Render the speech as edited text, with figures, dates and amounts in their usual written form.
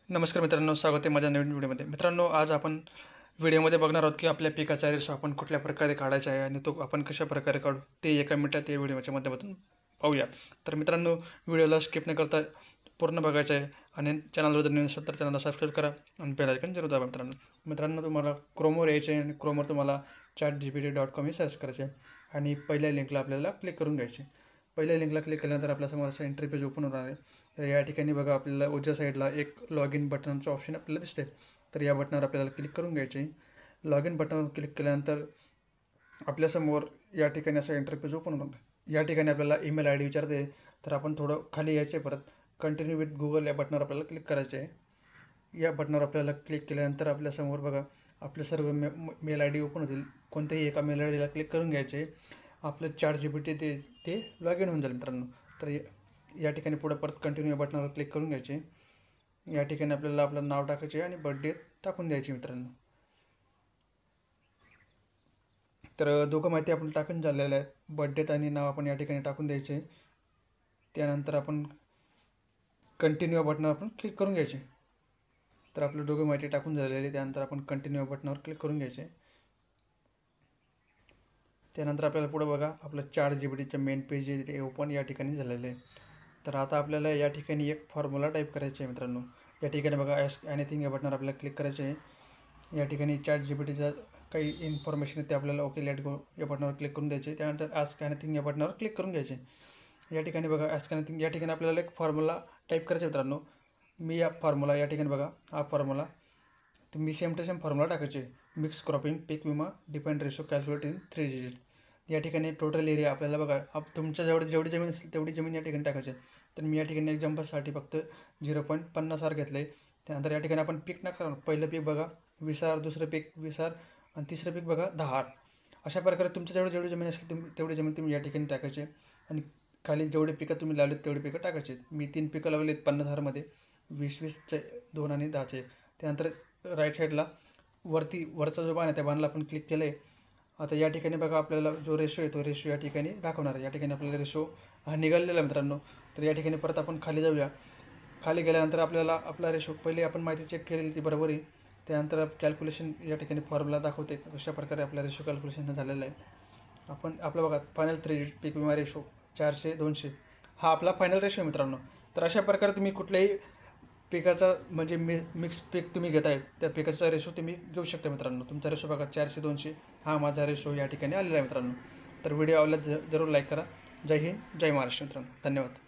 नमस्कार मित्रांनो, स्वागत आहे माझ्या नवीन व्हिडिओमध्ये. मित्रांनो, आज आपण व्हिडिओमध्ये बघणार आहोत की आपल्या पिकाचा रेशो आपण कुठल्या प्रकारे काढायचा आहे आणि तो आपण कशा प्रकारे काढू ते एका मिनिटात या व्हिडिओच्या माध्यमातून पाहूया. तर मित्रांनो, व्हिडिओला स्किप न करता पूर्ण बघायचं आहे आणि चॅनलवर जर नवीन असेल तर चॅनलला सबस्क्राईब करा आणि बेल आयकॉन जरूर दाबा. मित्रांनो तुम्हाला क्रोमवर यायचे आहे आणि क्रोमवर तुम्हाला chatgpt.com हे सर्च करायचे आहे आणि पहिल्या लिंकला आपल्याला क्लिक करून घ्यायचे. पहिल्या लिंकला क्लिक केल्यानंतर आपल्यासमोर असं एंट्री पेज ओपन होणार आहे. तर या ठिकाणी बघा, आपल्याला उजव्या साईडला एक लॉग इन बटनचं ऑप्शन आपल्याला दिसते. तर या बटनावर आपल्याला क्लिक करून घ्यायचे. लॉग इन बटनवर क्लिक केल्यानंतर आपल्यासमोर या ठिकाणी असं एंट्री पेज ओपन होणार. या ठिकाणी आपल्याला ईमेल आय डी विचारते. तर आपण थोडं खाली यायचे, परत कंटिन्यू विथ गुगल या बटनावर आपल्याला क्लिक करायचे आहे. या बटनावर आपल्याला क्लिक केल्यानंतर आपल्यासमोर बघा आपले सर्व मेल आय डी ओपन होतील. कोणत्याही एका मेल आय डीला क्लिक करून घ्यायचे. आपलं ChatGPT ते लॉग इन होऊन जाईल मित्रांनो. तर या ठिकाणी पुढे परत कंटिन्यू या बटनावर क्लिक करून घ्यायचे. या ठिकाणी आपल्याला आपलं नाव टाकायचे आणि बर्थडे टाकून द्यायची मित्रांनो. तर दोघं माहिती आपण टाकून झालेलं आहे. बर्थडेत आणि नाव आपण या ठिकाणी टाकून द्यायचे. त्यानंतर आपण कंटिन्यू बटनावर आपण क्लिक करून घ्यायचे. तर आपलं दोघं माहिती टाकून झालेली. त्यानंतर आपण कंटिन्यू बटनावर क्लिक करून घ्यायचे. त्यानंतर आपल्याला पुढे बघा आपलं ChatGPTचं मेन पेज आहे ते ओपन या ठिकाणी झालेलं आहे. तर आता आपल्याला या ठिकाणी एक फॉर्म्युला टाईप करायचा आहे मित्रांनो. या ठिकाणी बघा ॲस्क एनिथिंग या बटनावर आपल्याला क्लिक करायचं आहे. या ठिकाणी ChatGPTचा काही इन्फॉर्मेशन आहे ते आपल्याला ओके लेट गो या बटनावर क्लिक करून द्यायचे. त्यानंतर ॲस्क एनिथिंग या बटनावर क्लिक करून घ्यायचे. या ठिकाणी बघा ॲस्क एनिथिंग या ठिकाणी आपल्याला एक फॉर्म्युला टाईप करायचा मित्रांनो. मी या फॉर्म्युला या ठिकाणी बघा हा फॉर्म्युला तर मी सेम टू सेम फॉर्म्युला टाकायचे. मिक्स क्रॉपिंग पीक विमा depend ratio calculate in 3 digit. या ठिकाणी टोटल एरिया आपल्याला बघा तुमच्या जेवढी जमीन असेल तेवढी जमीन या ठिकाणी टाकायची. तर मी या ठिकाणी एक्झाम्पलसाठी फक्त 0.50 आर घेतलं आहे. त्यानंतर या ठिकाणी आपण पीक नका, पहिलं पीक बघा 20 आर, दुसरं पीक 20 आर आणि तिसरं पीक बघा 10 आर. अशा प्रकारे तुमच्या जेवढी जमीन असेल तेवढी जमीन तुम्ही या ठिकाणी टाकायची आणि खाली जेवढे पिकं तुम्ही लावलेत तेवढी पिकं टाकायचे. मी 3 पिकं लावलेत 50 आरमध्ये, 20-20चे 2 आणि 10चे. त्यानंतर राईट साईडला वरचा जो बाण आहे त्या बाणाला आपण क्लिक केलं आहे. आता या ठिकाणी बघा आपल्याला जो रेशो आहे तो रेशो या ठिकाणी दाखवणार आहे. या ठिकाणी आपल्याला रेशो हा निघालेला मित्रांनो. तर या ठिकाणी परत आपण खाली जाऊया. खाली गेल्यानंतर आपल्याला आपला रेशो पहिले आपण माहिती चेक केलेली ती बरोबर आहे. त्यानंतर कॅल्क्युलेशन या ठिकाणी फॉर्म्युला दाखवते कशा प्रकारे आपला रेशो कॅल्क्युलेशन झालेला आहे. आपण आपलं बघा फायनल 3 डिजिट पीक विमा रेशो 400-200 हा आपला फायनल रेशो आहे मित्रांनो. तर अशा प्रकारे तुम्ही कुठल्याही पिकाचा म्हणजे मिक्स पीक तुम्ही घेताय त्या पिकाचा रेशो तुम्ही घेऊ शकता मित्रांनो. तुमचा रेशो बघा 400-200 हा माझा रेशो या ठिकाणी आलेला आहे मित्रांनो. तर व्हिडिओ आवडल्यास जरूर लाईक करा. जय हिंद, जय महाराष्ट्र मित्रांनो. धन्यवाद.